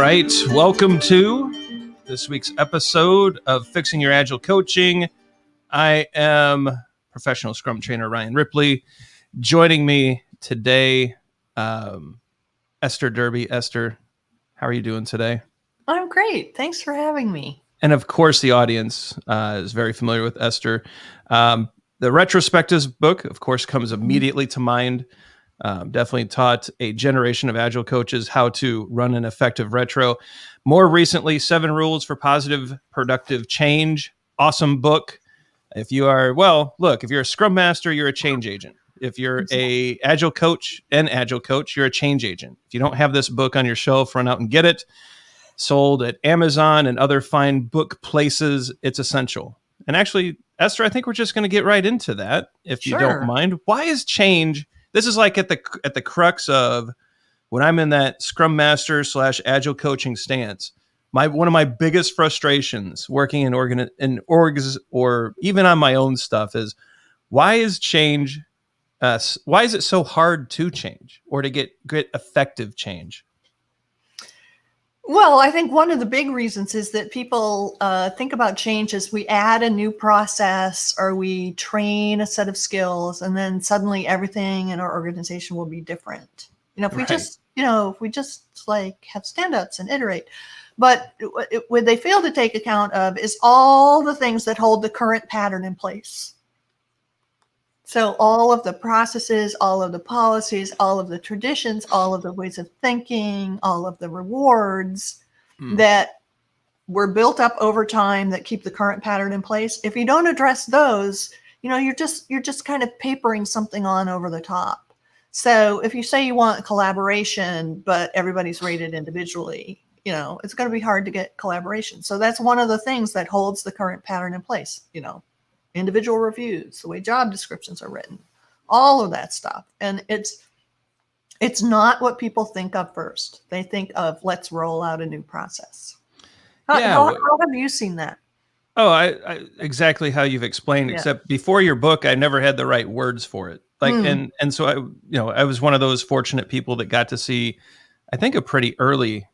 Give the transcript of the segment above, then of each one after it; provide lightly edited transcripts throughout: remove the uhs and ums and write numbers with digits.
right, welcome to this week's episode of Fixing Your Agile Coaching. I am professional Scrum trainer Ryan Ripley. Joining me today, Esther Derby. Esther, how are you doing today? I'm great. Thanks for having me. And of course, the audience is very familiar with Esther. The retrospectives book, of course, comes immediately to mind. Definitely taught a generation of Agile coaches how to run an effective retro. More recently, 7 Rules for Positive Productive Change. Awesome book. If you are, if you're a Scrum Master, you're a change agent. If you're a Agile coach, you're a change agent. If you don't have this book on your shelf, run out and get it. Sold at Amazon and other fine book places. It's essential. And actually, Esther, I think we're just going to get right into that, if you don't mind. Why is change? This is like at the crux of when I'm in that Scrum Master / Agile coaching stance. One of my biggest frustrations working in orgs or even on my own stuff is why is change? Why is it so hard to change or to get effective change? Well, I think one of the big reasons is that people think about change as we add a new process or we train a set of skills, and then suddenly everything in our organization will be different. If we just like have stand-ups and iterate. But what they fail to take account of is all the things that hold the current pattern in place. So all of the processes, all of the policies, all of the traditions, all of the ways of thinking, all of the rewards that were built up over time that keep the current pattern in place. If you don't address those, you're just kind of papering something on over the top. So if you say you want collaboration, but everybody's rated individually, it's going to be hard to get collaboration. So that's one of the things that holds the current pattern in place, individual reviews, the way job descriptions are written, all of that stuff. And it's not what people think of first. They think of, let's roll out a new process. How have you seen that? Oh, I exactly how you've explained, except before your book, I never had the right words for it. And so I was one of those fortunate people that got to see, I think, a pretty early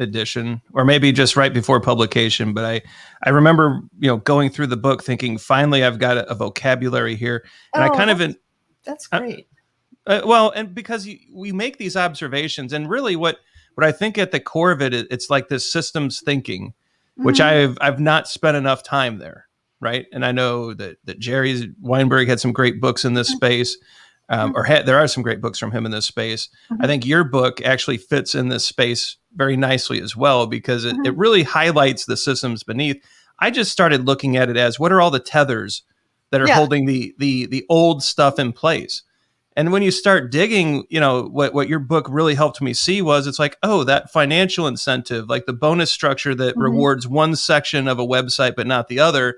edition, or maybe just right before publication. But I remember, going through the book thinking, finally, I've got a vocabulary here. And that's great. And because we make these observations, and really what I think at the core of it, it's like this systems thinking, which I've not spent enough time there. Right. And I know that Jerry Weinberg had some great books in this space. There are some great books from him in this space. I think your book actually fits in this space very nicely as well, because it really highlights the systems beneath. I just started looking at it as, what are all the tethers that are holding the old stuff in place? And when you start digging, what your book really helped me see was, it's like, oh, that financial incentive, like the bonus structure that rewards one section of a website but not the other.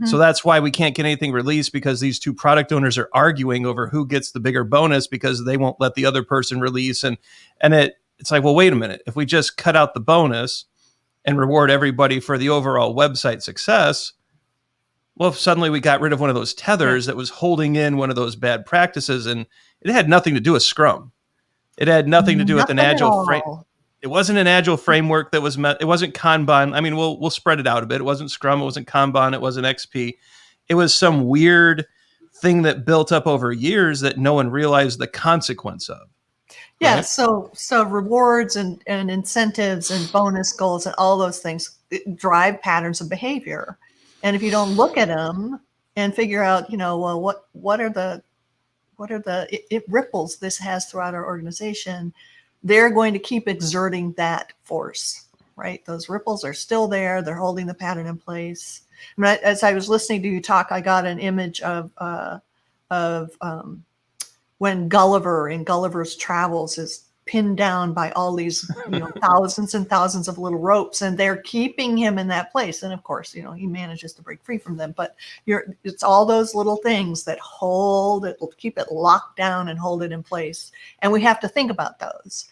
So that's why we can't get anything released, because these two product owners are arguing over who gets the bigger bonus because they won't let the other person release. And it's like, well, wait a minute. If we just cut out the bonus and reward everybody for the overall website success, well, suddenly we got rid of one of those tethers that was holding in one of those bad practices. And it had nothing to do with Scrum. It had nothing to do with an Agile framework. It wasn't an Agile framework that was it wasn't Kanban. I mean, we'll spread it out a bit. It wasn't Scrum. It wasn't Kanban. It wasn't XP. It was some weird thing that built up over years that no one realized the consequence of. Yeah. Right? So rewards and incentives and bonus goals and all those things drive patterns of behavior. And if you don't look at them and figure out, what are the ripples this has throughout our organization, they're going to keep exerting that force, right? Those ripples are still there. They're holding the pattern in place. As I was listening to you talk, I got an image of when Gulliver in Gulliver's Travels is pinned down by all these thousands and thousands of little ropes, and they're keeping him in that place. And of course, he manages to break free from them. But it's all those little things that hold it, keep it locked down and hold it in place. And we have to think about those.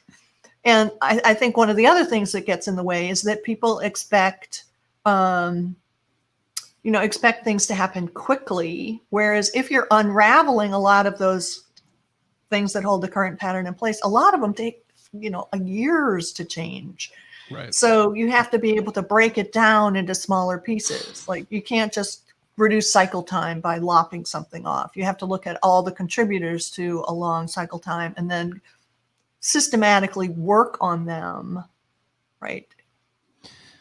And I think one of the other things that gets in the way is that people expect things to happen quickly. Whereas if you're unraveling a lot of those things that hold the current pattern in place, a lot of them take, years to change. Right. So you have to be able to break it down into smaller pieces. Like you can't just reduce cycle time by lopping something off. You have to look at all the contributors to a long cycle time and then systematically work on them, right?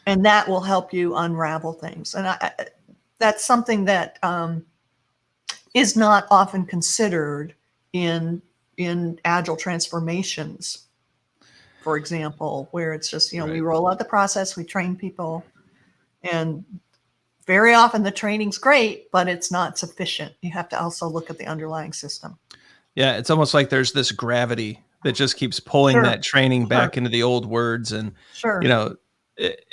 And that will help you unravel things. And that's something that is not often considered in agile transformations, for example, where it's just, we roll out the process, we train people, and very often the training's great, but it's not sufficient. You have to also look at the underlying system. Yeah, it's almost like there's this gravity that just keeps pulling that training back into the old words. And, and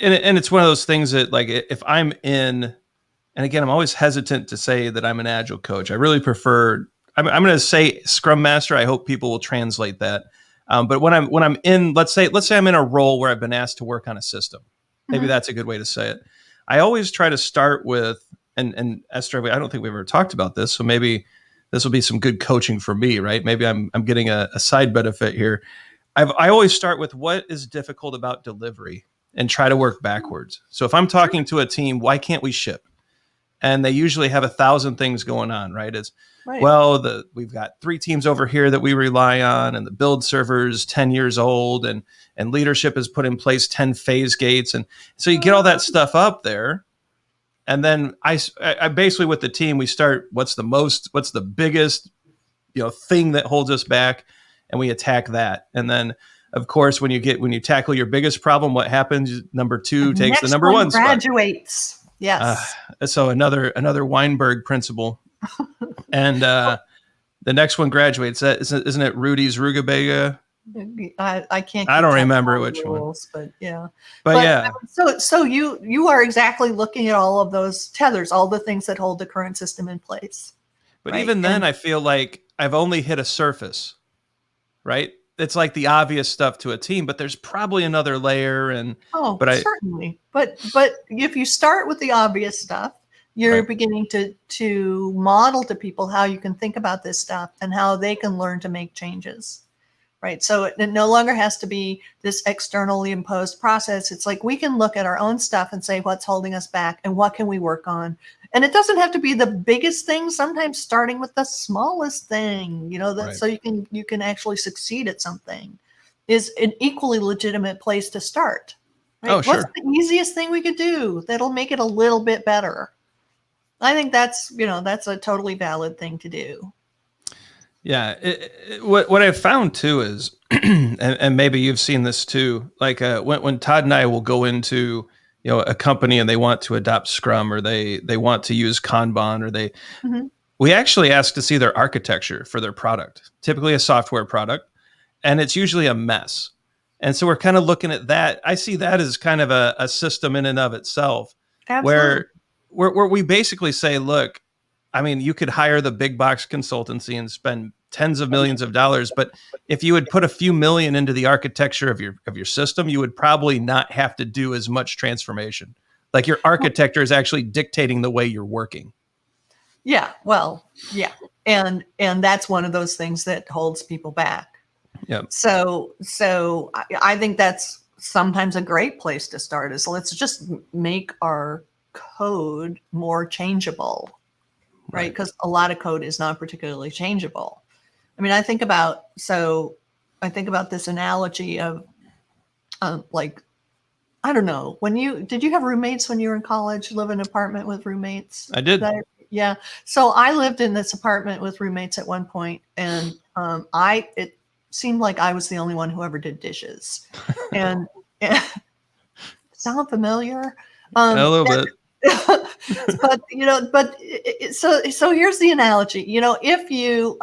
it's one of those things that, like, if I'm in, and again, I'm always hesitant to say that I'm an agile coach. I really prefer, I'm going to say Scrum Master. I hope people will translate that. But when I'm in, let's say I'm in a role where I've been asked to work on a system. Maybe that's a good way to say it. I always try to start with, and Esther, I don't think we've ever talked about this, so maybe this will be some good coaching for me, right? Maybe I'm getting a side benefit here. I always start with what is difficult about delivery and try to work backwards. So if I'm talking to a team, why can't we ship? And they usually have 1,000 things going on, right? Well, we've got 3 teams over here that we rely on, and the build server's 10 years old, and leadership has put in place 10 phase gates. And so you get all that stuff up there. And then I basically, with the team, we start, what's the biggest, thing that holds us back, and we attack that. And then, of course, when you tackle your biggest problem, what happens? Number 2 takes the number 1 spot. Graduates. Yes. So another Weinberg principle. And the next one graduates. Isn't it Rudy's Rugabega? I can't. I don't remember which rules, one. But But yeah. So you are exactly looking at all of those tethers, all the things that hold the current system in place. But even then, I feel like I've only hit a surface, right? It's like the obvious stuff to a team, but there's probably another layer. And certainly. But if you start with the obvious stuff, you're beginning to model to people how you can think about this stuff and how they can learn to make changes. Right. So it no longer has to be this externally imposed process. It's like we can look at our own stuff and say what's holding us back and what can we work on. And it doesn't have to be the biggest thing. Sometimes starting with the smallest thing, so you can actually succeed at something is an equally legitimate place to start. Right? Oh, sure. What's the easiest thing we could do that'll make it a little bit better? I think that's a totally valid thing to do. Yeah. What I've found too is, and maybe you've seen this too, like when Todd and I will go into, a company and they want to adopt Scrum, or they want to use Kanban, or we actually ask to see their architecture for their product, typically a software product, and it's usually a mess. And so we're kind of looking at that. I see that as kind of a system in and of itself. Absolutely. Where we basically say, look, I mean, you could hire the big box consultancy and spend tens of millions of dollars, but if you would put a few million into the architecture of your system, you would probably not have to do as much transformation. Like your architecture is actually dictating the way you're working. Yeah, well, yeah. And that's one of those things that holds people back. Yeah. So I think that's sometimes a great place to start is let's just make our code more changeable. Right? Because a lot of code is not particularly changeable. I mean, I think about this analogy of like, I don't know, did you have roommates when you were in college, live in an apartment with roommates? I did. Yeah. So I lived in this apartment with roommates at one point, and it seemed like I was the only one who ever did dishes. And sound familiar? A little bit. But so here's the analogy. If you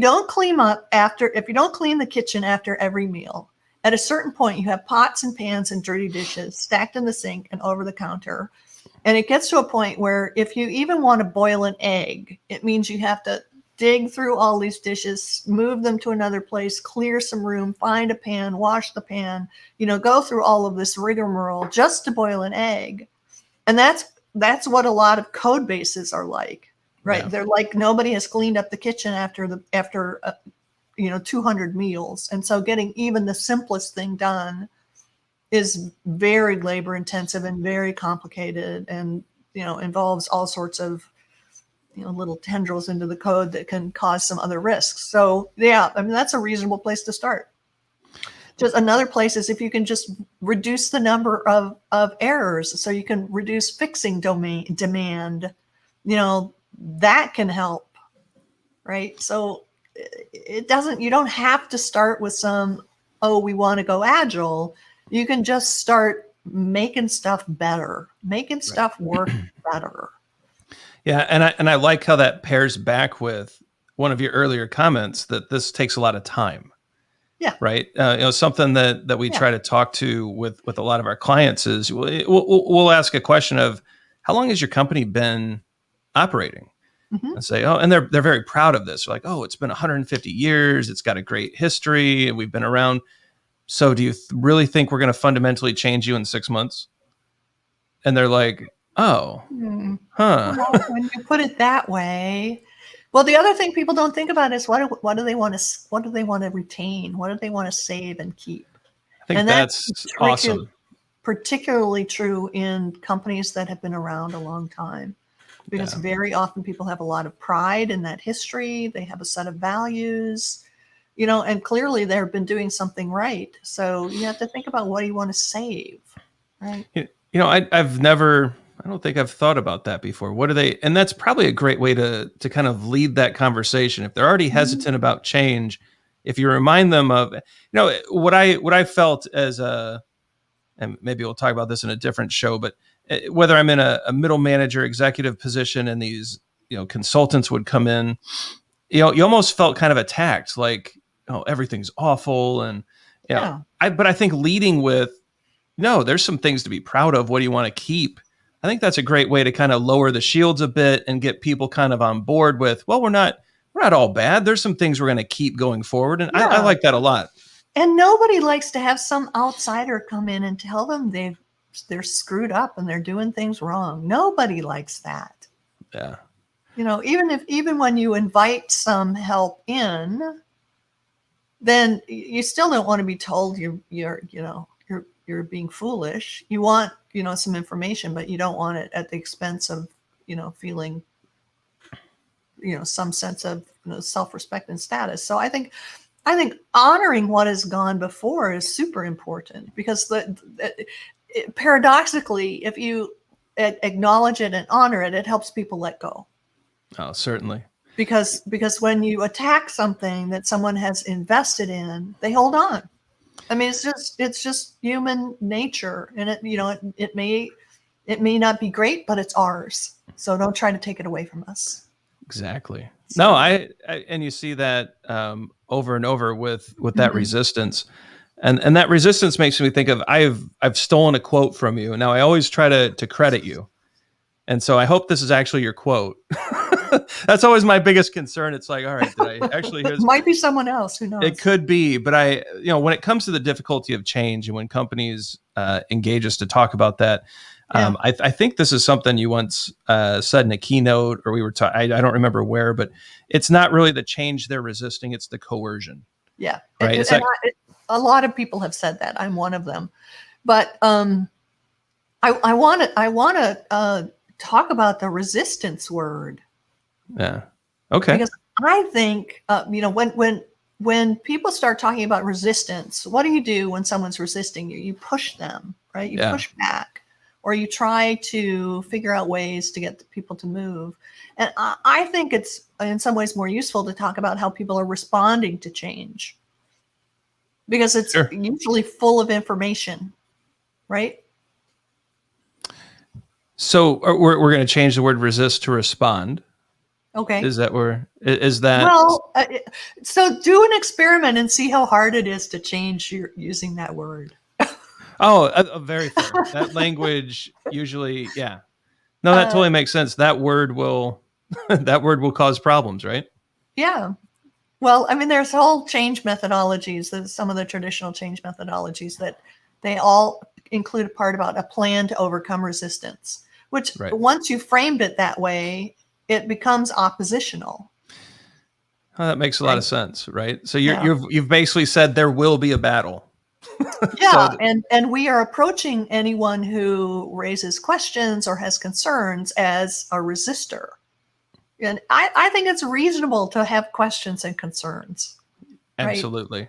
don't clean the kitchen after every meal, at a certain point you have pots and pans and dirty dishes stacked in the sink and over the counter, and it gets to a point where if you even want to boil an egg, it means you have to dig through all these dishes, move them to another place, clear some room, find a pan, wash the pan, go through all of this rigmarole just to boil an egg. And that's what a lot of code bases are like, right? Yeah. They're like, nobody has cleaned up the kitchen after 200 meals. And so getting even the simplest thing done is very labor intensive and very complicated, and involves all sorts of little tendrils into the code that can cause some other risks. So yeah, I mean, that's a reasonable place to start. Just another place is if you can just reduce the number of errors, so you can reduce fixing demand, that can help, right? So you don't have to start with we want to go agile. You can just start making stuff better, making stuff work better. Yeah, and I like how that pairs back with one of your earlier comments that this takes a lot of time. Yeah. Right. Something that we try to talk to with a lot of our clients is we'll ask a question of how long has your company been operating? Mm-hmm. And say, and they're very proud of this. They're like, it's been 150 years. It's got a great history, and we've been around. So do you really think we're going to fundamentally change you in 6 months? And they're like, Well, when you put it that way. Well, the other thing people don't think about is what do they want to retain? What do they want to save and keep? I think that's awesome. Particularly true in companies that have been around a long time, because very often people have a lot of pride in that history. They have a set of values, and clearly they've been doing something right. So you have to think about what do you want to save, right? I don't think I've thought about that before. What are they? And that's probably a great way to kind of lead that conversation. If they're already hesitant about change, if you remind them of, what I felt as and maybe we'll talk about this in a different show, but whether I'm in a middle manager executive position and these, consultants would come in, you almost felt kind of attacked, like, everything's awful. And, but I think leading with, no, there's some things to be proud of. What do you want to keep? I think that's a great way to kind of lower the shields a bit and get people kind of on board with, we're not all bad. There's some things we're going to keep going forward. And I like that a lot. And nobody likes to have some outsider come in and tell them they're screwed up and they're doing things wrong. Nobody likes that. Yeah. Even when you invite some help in, then you still don't want to be told you're being foolish. You want, some information, but you don't want it at the expense of, feeling, some sense of self-respect and status. So I think honoring what has gone before is super important, because paradoxically, if you acknowledge it and honor it, it helps people let go. Oh, certainly. Because when you attack something that someone has invested in, they hold on. I mean, it's just human nature, and it may not be great, but it's ours. So don't try to take it away from us. Exactly. No, I and you see that over and over with that resistance, and that resistance makes me think of I've stolen a quote from you. Now I always try to credit you, and so I hope this is actually your quote. That's always my biggest concern. It's like, all right, did I actually hear this? It might be someone else. Who knows? It could be, but when it comes to the difficulty of change and when companies engage us to talk about that, I think this is something you once said in a keynote, or we were talking, I don't remember where, but it's not really the change they're resisting. It's the coercion. Yeah. Right. A lot of people have said that. I'm one of them, but I want to talk about the resistance word. Yeah. Okay. Because I think, when people start talking about resistance, what do you do when someone's resisting you? You push them, right? You push back, or you try to figure out ways to get people to move. And I think it's in some ways more useful to talk about how people are responding to change, because it's usually full of information, right? So we're going to change the word resist to respond. Okay. Is that? Well, so do an experiment and see how hard it is to change using that word. Very fair. That language usually, yeah. No, that totally makes sense. That word will cause problems, right? Yeah. Well, I mean, there's whole change methodologies. There's some of the traditional change methodologies that they all include a part about a plan to overcome resistance, which once you framed it that way, it becomes oppositional. Oh, that makes a lot of sense, right? So you've basically said there will be a battle. Yeah, So and we are approaching anyone who raises questions or has concerns as a resistor. And I think it's reasonable to have questions and concerns, right? absolutely.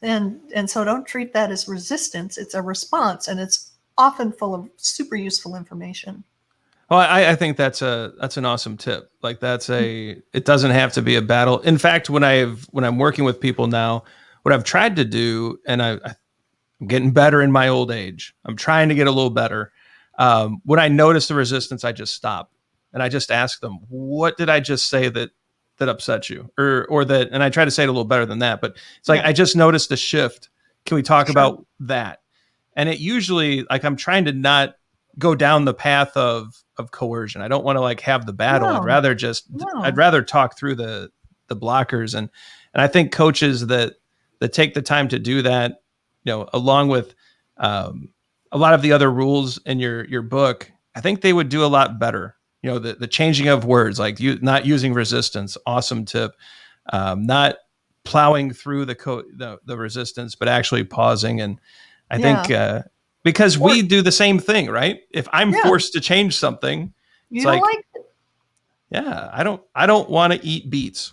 And so don't treat that as resistance. It's a response, and it's often full of super useful information. Well, I think that's an awesome tip. Like it doesn't have to be a battle. In fact, when I'm working with people now, what I've tried to do, and I'm getting better in my old age. I'm trying to get a little better. When I notice the resistance, I just stop and I just ask them, "What did I just say that upset you?" Or that, and I try to say it a little better than that. But it's like Yeah. I just noticed a shift. Can we talk Sure. about that? And it usually, like, I'm trying to not go down the path of coercion. I don't want to like have the battle. No, I'd no. rather talk through the blockers. And I think coaches that take the time to do that, along with a lot of the other rules in your book, I think they would do a lot better. The changing of words, like you not using resistance, awesome tip. Not plowing through the resistance, but actually pausing. And I Yeah. think because Or we do the same thing, right? If I'm yeah, forced to change something, it's you don't like, like yeah, I don't want to eat beets,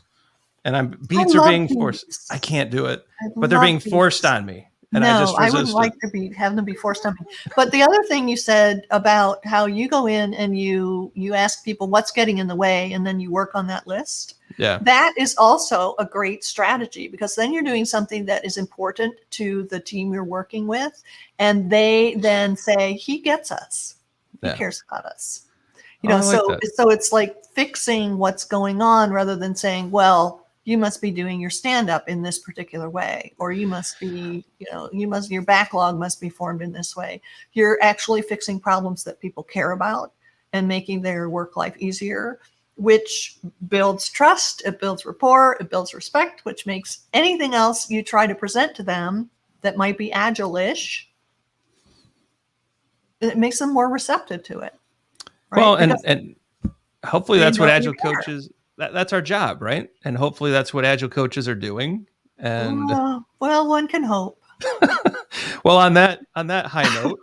and I beets are love being forced. I beets. can't do it, I but they're love being forced beets. on me, and I No, just I wouldn't resist it. like to have them be forced on me. But the other thing you said about how you go in and you ask people what's getting in the way, and then you work on that list. Yeah, That is also a great strategy, because then you're doing something that is important to the team you're working with, and they then say, "He gets us. He yeah. cares about us." Oh, I like So that. it's like fixing what's going on rather than saying, well, you must be doing your stand up in this particular way, or you must be, your backlog must be formed in this way. You're actually fixing problems that people care about and making their work life easier, which builds trust, it builds rapport, it builds respect, which makes anything else you try to present to them that might be agile-ish, it makes them more receptive to it, Well, right? and Because and hopefully they that's what know you agile care. coaches. That's our job, right? And hopefully that's what agile coaches are doing. And Well, one can hope. well, on that high note,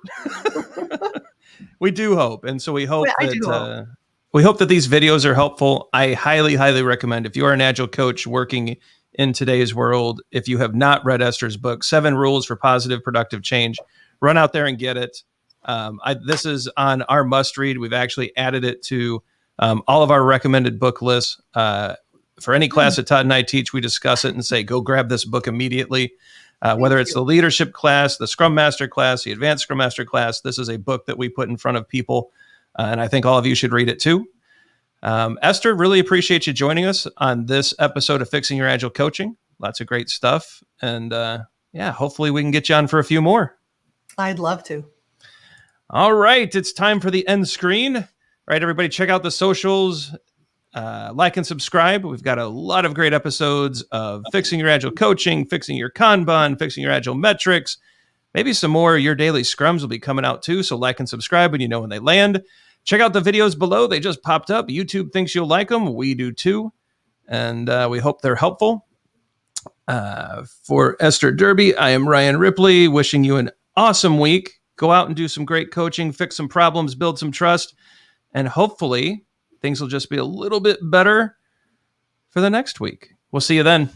we do hope, and so we Well, hope I do hope. that these videos are helpful. I highly, highly recommend, if you are an agile coach working in today's world, if you have not read Esther's book, 7 Rules for Positive Productive Change, run out there and get it. This is on our must read. We've actually added it to all of our recommended book lists. For any class that Todd and I teach, we discuss it and say, go grab this book immediately. Whether Thank it's you. the leadership class, the Scrum Master class, the Advanced Scrum Master class, this is a book that we put in front of people. And I think all of you should read it too. Esther, really appreciate you joining us on this episode of Fixing Your Agile Coaching. Lots of great stuff. And yeah, hopefully we can get you on for a few more. I'd love to. All right, it's time for the end screen. All right, everybody, check out the socials. Like and subscribe. We've got a lot of great episodes of Fixing Your Agile Coaching, Fixing Your Kanban, Fixing Your Agile Metrics. Maybe some more Your Daily Scrums will be coming out too, so like and subscribe and you know when they land. Check out the videos below. They just popped up. YouTube thinks you'll like them. We do too. And we hope they're helpful. For Esther Derby, I am Ryan Ripley, wishing you an awesome week. Go out and do some great coaching, fix some problems, build some trust, and hopefully things will just be a little bit better for the next week. We'll see you then.